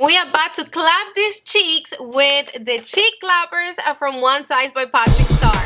We are about to clap these cheeks with the cheek clappers from One Size by Patrick Starrr.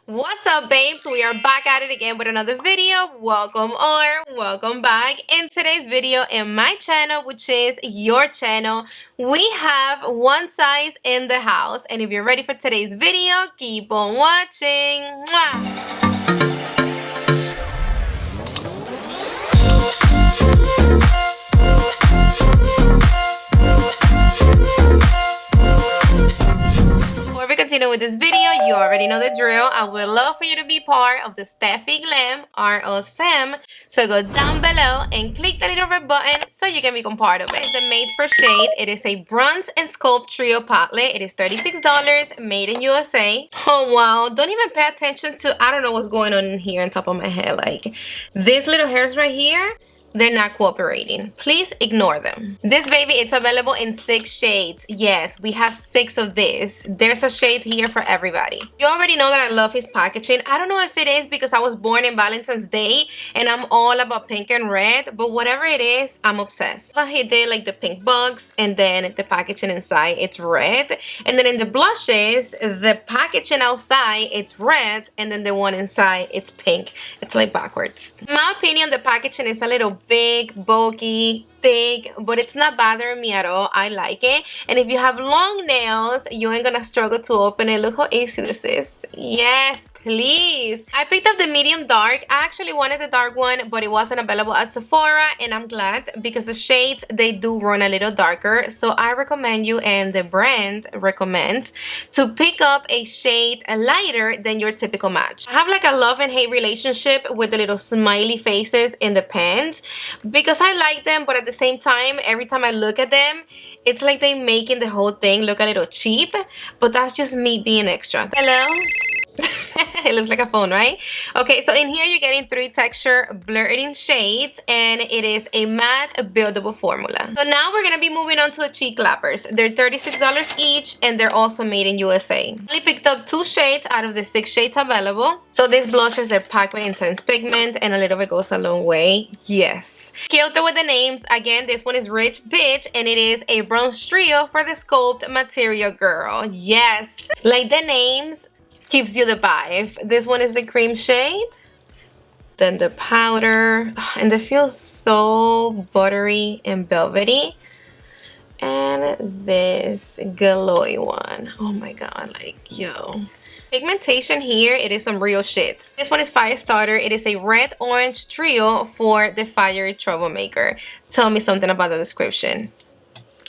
What's up, babes? We are back at it again with another video. Welcome or welcome back. In today's video in my channel, which is your channel, we have One Size in the house. And if you're ready for today's video, keep on watching. Mwah! Continue with this video, you already know the drill. I would love for you to be part of the Stephi Glam or us fam. So go down below and click the little red button so you can become part of it. The Made for Shade, it is a bronze and sculpt trio palette. It is $36, made in USA. Oh wow, don't even pay attention to, I don't know what's going on in here on top of my head. Like these little hairs right here, they're not cooperating. Please ignore them. This baby, it's available in 6 shades. Yes, we have 6 of this. There's a shade here for everybody. You already know that I love his packaging. I don't know if it is because I was born in Valentine's Day and I'm all about pink and red, but whatever it is, I'm obsessed. He did like the pink box and then the packaging inside, it's red. And then in the blushes, the packaging outside, it's red, and then the one inside, it's pink. It's like backwards. In my opinion, the packaging is a little big, bulky, thick, but it's not bothering me at all. I like it. And if you have long nails, you ain't gonna struggle to open it. Look how easy this is. Yes, please. I picked up the medium dark. I actually wanted the dark one, but it wasn't available at Sephora, and I'm glad because the shades, they do run a little darker. So I recommend you, and the brand recommends, to pick up a shade lighter than your typical match. I have like a love and hate relationship with the little smiley faces in the pens because I like them, but at the same time, every time I look at them, it's like they making the whole thing look a little cheap, but that's just me being extra. Hello? It looks like a phone, right? Okay, so in here you're getting 3 texture blurring shades, and it is a matte buildable formula. So now we're gonna be moving on to the cheek clappers. They're $36 each, and they're also made in USA. I only picked up 2 shades out of the 6 shades available. So these blushes, they're packed with intense pigment, and a little bit goes a long way. Yes. Killed it with the names. Again, this one is Rich Bitch, and it is a bronze trio for the sculpt material, girl. Yes. Like the names gives you the vibe. This one is the cream shade, then the powder, and it feels so buttery and velvety, and this glowy one. Oh my god, like, yo. Pigmentation here, it is some real shit. This one is Firestarter. It is a red orange trio for the fiery troublemaker. Tell me something about the description.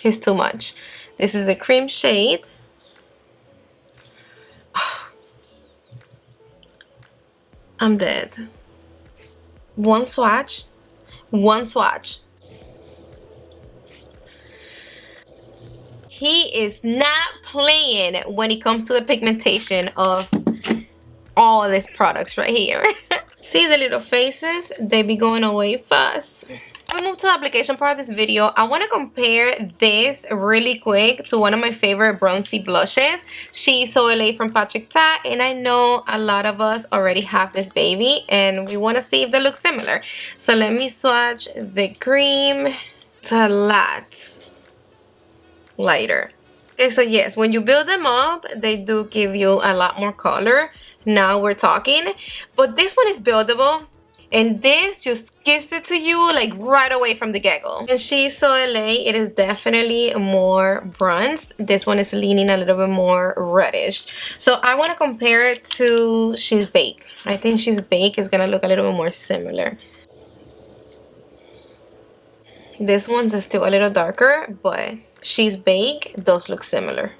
It's too much. This is a cream shade. I'm dead. One swatch. One swatch. He is not playing when it comes to the pigmentation of all these products right here. See the little faces? They be going away fast. We move to the application part of this video. I want to compare this really quick to one of my favorite bronzy blushes. She's So LA from Patrick Starrr, and I know a lot of us already have this baby, and we want to see if they look similar. So let me swatch the cream. It's a lot lighter. Okay, so yes, when you build them up, they do give you a lot more color. Now we're talking. But this one is buildable, and this just gives it to you like right away from the get-go. And She's So LA, it is definitely more bronze. This one is leaning a little bit more reddish. So I want to compare it to She's Baked. I think She's Baked is gonna look a little bit more similar. This one's still a little darker, but She's Baked does look similar.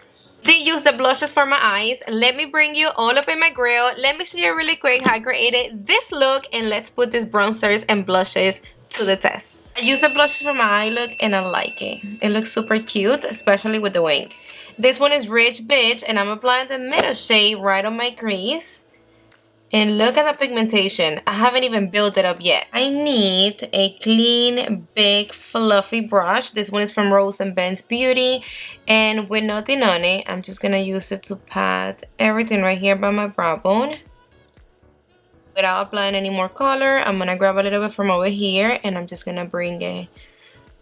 Did use the blushes for my eyes. Let me bring you all up in my grill. Let me show you really quick how I created this look, and let's put these bronzers and blushes to the test. I use the blushes for my eye look, and I like it. It looks super cute, especially with the wing. This one is Rich Bitch, and I'm applying the middle shade right on my crease. And look at the pigmentation. I haven't even built it up yet. I need a clean, big, fluffy brush. This one is from Rose and Ben's Beauty. And with nothing on it, I'm just gonna use it to pat everything right here by my brow bone. Without applying any more color, I'm gonna grab a little bit from over here and I'm just gonna bring it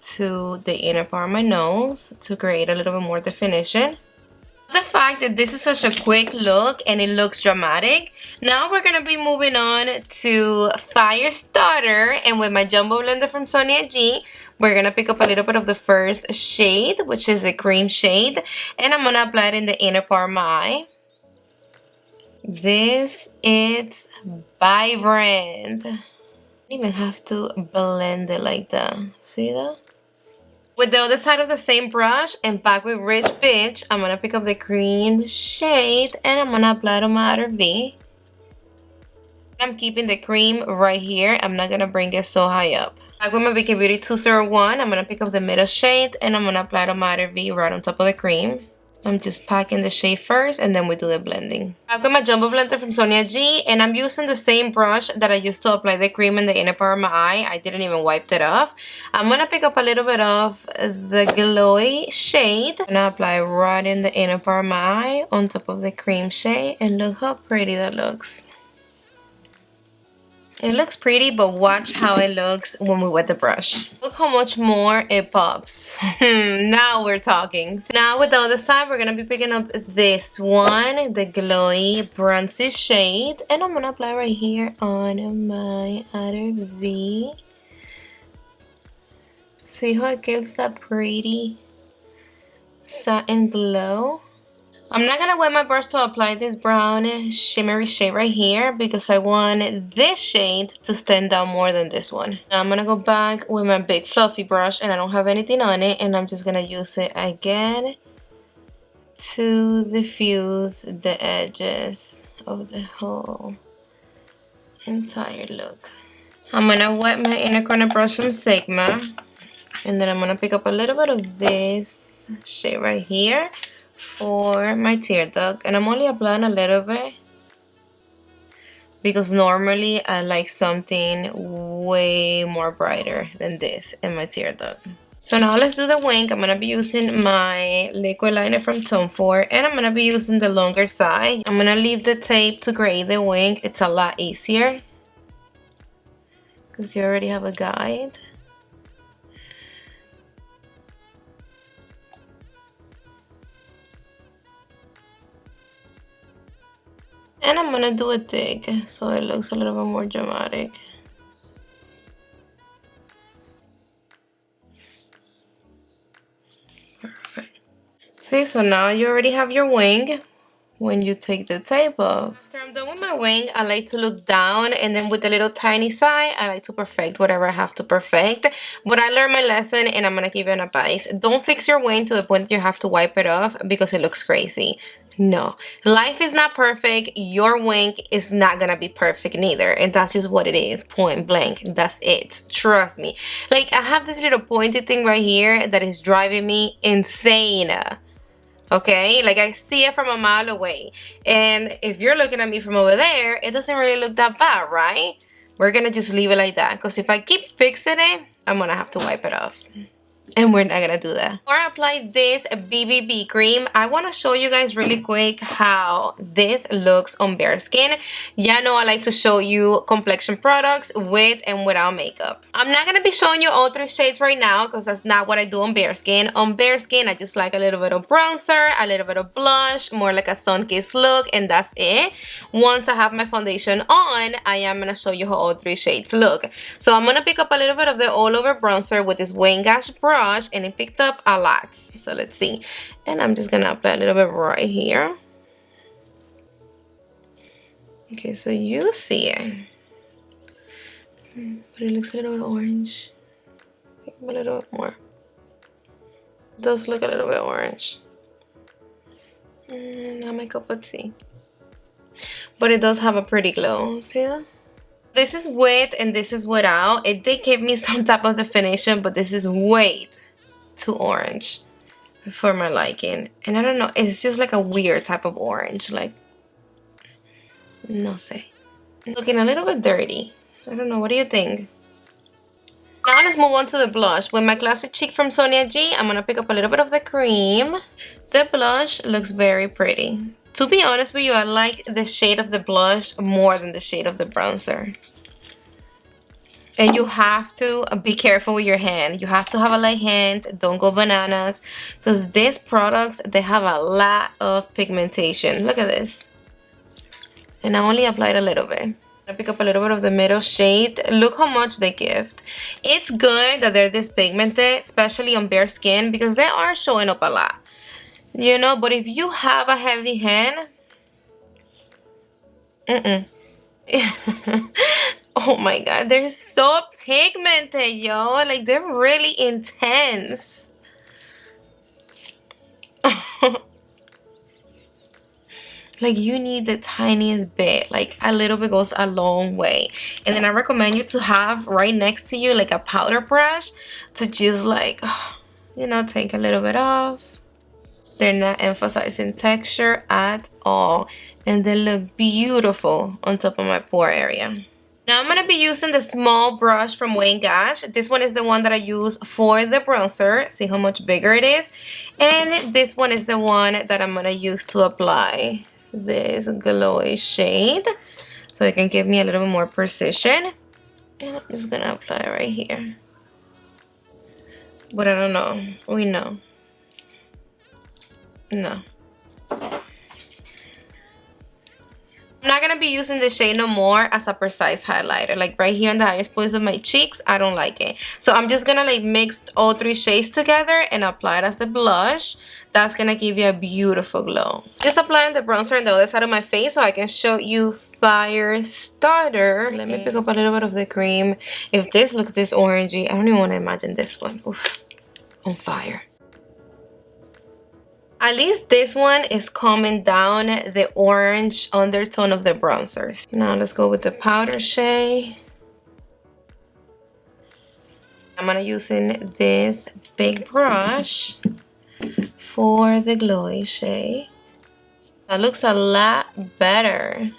to the inner part of my nose to create a little bit more definition. The fact that this is such a quick look and it looks dramatic, now we're gonna be moving on to Fire Starter, and with my jumbo blender from Sonia G, we're gonna pick up a little bit of the first shade, which is a cream shade, and I'm gonna apply it in the inner part of my eye. This is vibrant. I don't even have to blend it like that. See that? With the other side of the same brush and back with Rich Bitch, I'm gonna pick up the cream shade and I'm gonna apply it on my outer V. I'm keeping the cream right here. I'm not gonna bring it so high up. Back with my Vicky Beauty 201, I'm gonna pick up the middle shade and I'm gonna apply it on my outer V right on top of the cream. I'm just packing the shade first and then we do the blending. I've got my jumbo blender from Sonia G and I'm using the same brush that I used to apply the cream in the inner part of my eye. I didn't even wipe it off. I'm gonna pick up a little bit of the glowy shade and I apply it right in the inner part of my eye on top of the cream shade, and look how pretty that looks. It looks pretty, but watch how it looks when we wet the brush. Look how much more it pops. Now we're talking. So now with the other side, we're gonna be picking up this one, the glowy bronzy shade, and I'm gonna apply right here on my outer V. See how it gives that pretty satin glow? I'm not gonna wet my brush to apply this brown shimmery shade right here because I want this shade to stand out more than this one. Now I'm gonna go back with my big fluffy brush and I don't have anything on it, and I'm just gonna use it again to diffuse the edges of the whole entire look. I'm gonna wet my inner corner brush from Sigma, and then I'm gonna pick up a little bit of this shade right here for my tear duct, and I'm only applying a little bit because normally I like something way more brighter than this in my tear duct. So now let's do the wing. I'm gonna be using my liquid liner from Tom Ford and I'm gonna be using the longer side. I'm gonna leave the tape to create the wing. It's a lot easier because you already have a guide. And I'm gonna do it thick so it looks a little bit more dramatic. Perfect. See, so now you already have your wing when you take the tape off. After I'm done with my wing, I like to look down, and then with the little tiny side, I like to perfect whatever I have to perfect. But I learned my lesson and I'm gonna give you an advice. Don't fix your wing to the point you have to wipe it off because it looks crazy. No, life is not perfect. Your wing is not gonna be perfect neither, and that's just what it is, point blank. That's it, trust me. Like, I have this little pointy thing right here that is driving me insane. Okay, like I see it from a mile away, and if you're looking at me from over there, it doesn't really look that bad, right? We're gonna just leave it like that because if I keep fixing it, I'm gonna have to wipe it off. And we're not gonna do that. Before I apply this BBB cream, I want to show you guys really quick how this looks on bare skin. Yeah, know I like to show you complexion products with and without makeup. I'm not gonna be showing you all 3 shades right now because that's not what I do on bare skin. On bare skin, I just like a little bit of bronzer, a little bit of blush, more like a sun-kissed look, and that's it. Once I have my foundation on, I am gonna show you how all 3 shades look. So I'm gonna pick up a little bit of the all over bronzer with this Wayne Gash brush, and it picked up a lot. So let's see, and I'm just gonna apply a little bit right here. Okay, so you see it, but it looks a little bit orange. A little bit more. It does look a little bit orange. Not my cup of tea, but it does have a pretty glow. See that? This is with and this is without. It did give me some type of definition, but this is way too orange. for my liking. And I don't know, it's just like a weird type of orange, like, no sé. Looking a little bit dirty. I don't know, what do you think? Now let's move on to the blush. With my Classic Cheek from Sonia G, I'm gonna pick up a little bit of the cream. The blush looks very pretty. To be honest with you, I like the shade of the blush more than the shade of the bronzer. And you have to be careful with your hand. You have to have a light hand. Don't go bananas. Because these products, they have a lot of pigmentation. Look at this. And I only applied a little bit. I pick up a little bit of the middle shade. Look how much they gift. It's good that they're this pigmented, especially on bare skin, because they are showing up a lot. You know, but if you have a heavy hand... Oh my god, they're so pigmented, yo. Like, they're really intense. Like, you need the tiniest bit. Like, a little bit goes a long way. And then I recommend you to have right next to you like a powder brush to just like, you know, take a little bit off. They're not emphasizing texture at all. And they look beautiful on top of my pore area. Now I'm going to be using the small brush from Wayne Gash. This one is the one that I use for the bronzer. See how much bigger it is? And this one is the one that I'm going to use to apply this glowy shade. So it can give me a little bit more precision. And I'm just going to apply it right here. But I don't know. We know. No. I'm not going to be using the shade no more as a precise highlighter. Like right here in the highest points of my cheeks, I don't like it. So I'm just going to like mix all three shades together and apply it as the blush. That's going to give you a beautiful glow. Just applying the bronzer on the other side of my face so I can show you Fire Starter. Let me pick up a little bit of the cream. If this looks this orangey, I don't even want to imagine this one. Oof, on fire. At least this one is calming down the orange undertone of the bronzers. Now let's go with the powder shade. I'm gonna using this big brush for the glowy shade. That looks a lot better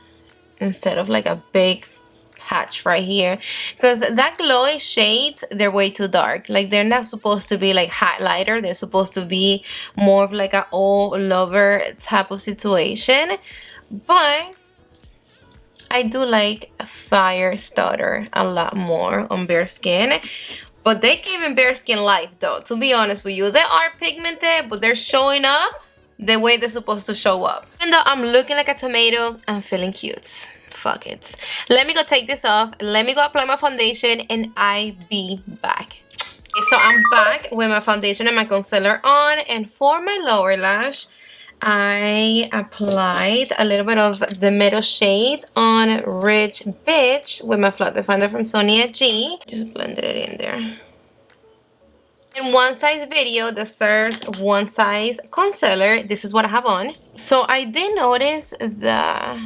instead of like a big patch right here, because that glowy shades, they're way too dark. Like, they're not supposed to be like highlighter. They're supposed to be more of like an all over type of situation. But I do like Fire Starter a lot more on bare skin. But they giving bare skin life though, to be honest with you. They are pigmented, but they're showing up the way they're supposed to show up. Even though I'm looking like a tomato, I'm feeling cute. Fuck it. Let me go take this off. Let me go apply my foundation and I be back. Okay, so I'm back with my foundation and my concealer on. And for my lower lash, I applied a little bit of the middle shade on Rich Bitch with my Flat Definer from Sonia G. Just blended it in there. In One Size video that serves one size concealer, this is what I have on. So I did notice that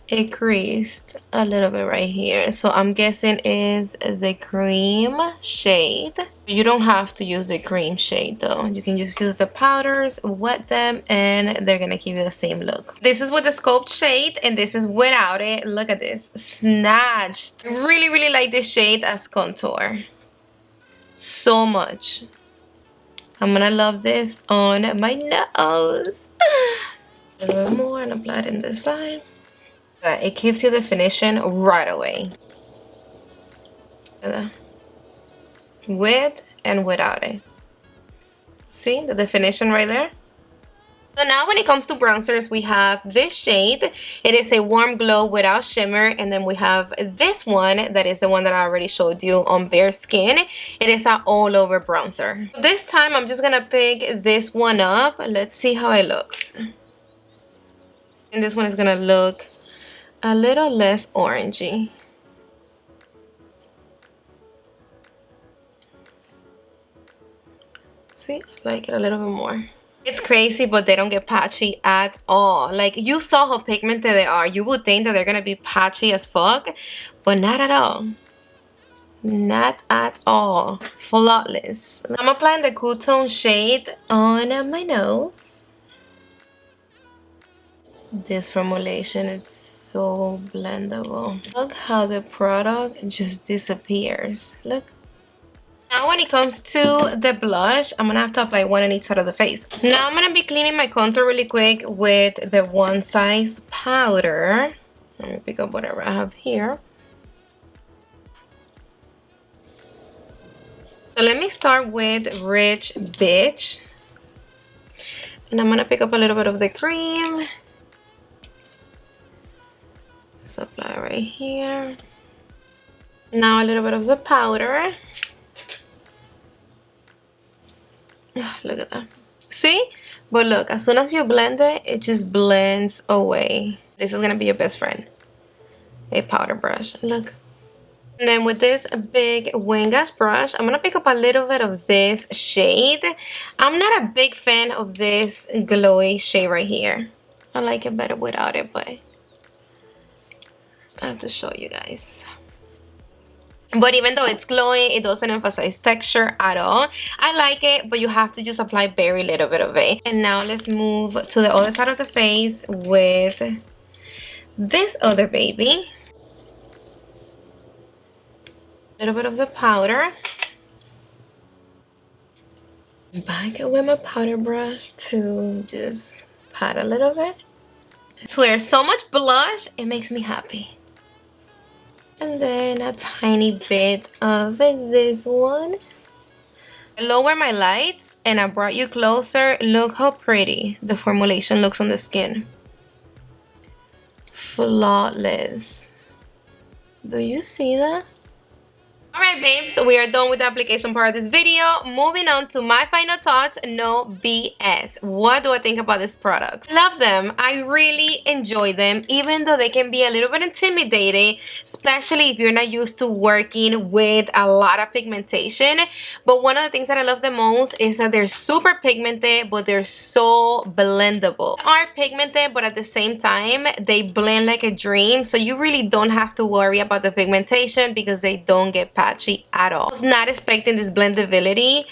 it creased a little bit right here, so I'm guessing is the cream shade. You don't have to use the cream shade though. You can just use the powders, wet them, and they're gonna give you the same look. This is with the sculpt shade and this is without it. Look at this, snatched. I really like this shade as contour so much. I'm gonna love this on my nose. A little bit more and apply it in this side. It gives you definition right away. With and without it. See the definition right there? So now when it comes to bronzers, we have this shade. It is a warm glow without shimmer. And then we have this one that is the one that I already showed you on bare skin. It is an all over bronzer. This time I'm just gonna pick this one up. Let's see how it looks. And this one is gonna look a little less orangey. See, I like it a little bit more. It's crazy, but they don't get patchy at all. Like, you saw how pigmented they are. You would think that they're gonna be patchy as fuck, but not at all. Not at all. Flawless. I'm applying the cool tone shade on my nose. This formulation, it's so blendable. Look how the product just disappears. Look. Now when it comes to the blush, I'm gonna have to apply one on each side of the face. Now I'm gonna be cleaning my contour really quick with the One Size powder. Let me pick up whatever I have here. So let me start with Rich Bitch. And I'm gonna pick up a little bit of the cream. Let's apply right here. Now a little bit of the powder. Look at that. See? But look, as soon as you blend it, it just blends away. This is gonna be your best friend. A powder brush. Look. And then with this big Wingash brush, I'm gonna pick up a little bit of this shade. I'm not a big fan of this glowy shade right here. I like it better without it, but I have to show you guys. But even though it's glowing, it doesn't emphasize texture at all. I like it, but you have to just apply very little bit of it. And now let's move to the other side of the face with this other baby. A little bit of the powder. Back with my powder brush to just pat a little bit. I swear, so much blush, it makes me happy. And then a tiny bit of this one. I lower my lights and I brought you closer. Look how pretty the formulation looks on the skin. Flawless. Do you see that? Alright babes, we are done with the application part of this video. Moving on to my final thoughts, no BS. What do I think about this product? Love them. I really enjoy them, even though they can be a little bit intimidating, especially if you're not used to working with a lot of pigmentation. But one of the things that I love the most is that they're super pigmented, but they're so blendable. They are pigmented, but at the same time, they blend like a dream. So you really don't have to worry about the pigmentation because they don't get patchy at all. I was not expecting this blendability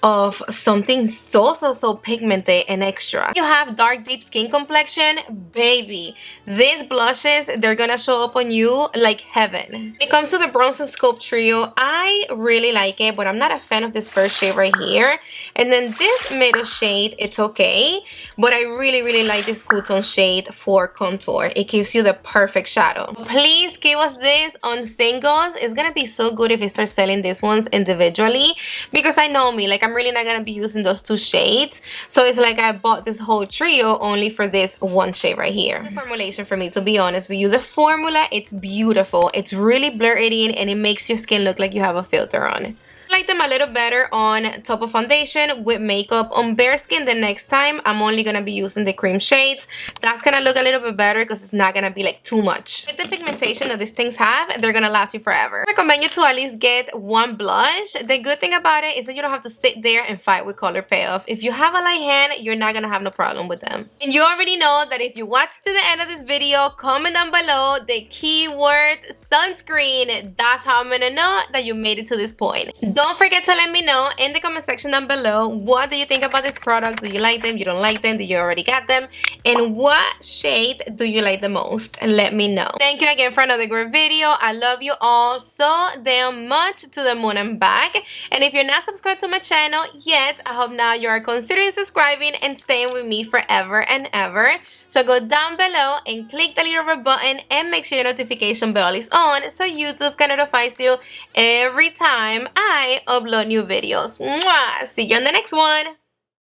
of something so pigmented and extra. You have dark deep skin complexion, baby, these blushes, they're gonna show up on you like heaven. When it comes to the Bronze and Sculpt Trio, I really like it, but I'm not a fan of this first shade right here. And then this middle shade, it's okay, but I really like this cool tone shade for contour. It gives you the perfect shadow. Please give us this on singles. It's gonna be so good if you start selling these ones individually, because I know me, like I'm really not gonna be using those two shades. So it's like I bought this whole trio only for this one shade right here. The formulation for me, to be honest with you, the formula, it's beautiful. It's really blurred in and it makes your skin look like you have a filter on. I like them a little better on top of foundation with makeup. On bare skin, the next time I'm only gonna be using the cream shades. That's gonna look a little bit better because it's not gonna be like too much. With the pigmentation that these things have, they're gonna last you forever. I recommend you to at least get one blush. The good thing about it is that you don't have to sit there and fight with color payoff. If you have a light hand, you're not gonna have no problem with them. And you already know that if you watch to the end of this video, comment down below the keyword sunscreen. That's how I'm gonna know that you made it to this point. Don't forget to let me know in the comment section down below, what do you think about these products? Do you like them? You don't like them? Do you already got them? And what shade do you like the most? And let me know. Thank you again for another great video. I love you all so damn much, to the moon and back. And if you're not subscribed to my channel yet, I hope now you are considering subscribing and staying with me forever and ever. So go down below and click the little red button and make sure your notification bell is on so YouTube can notify you every time I upload new videos. Mwah! See you on the next one.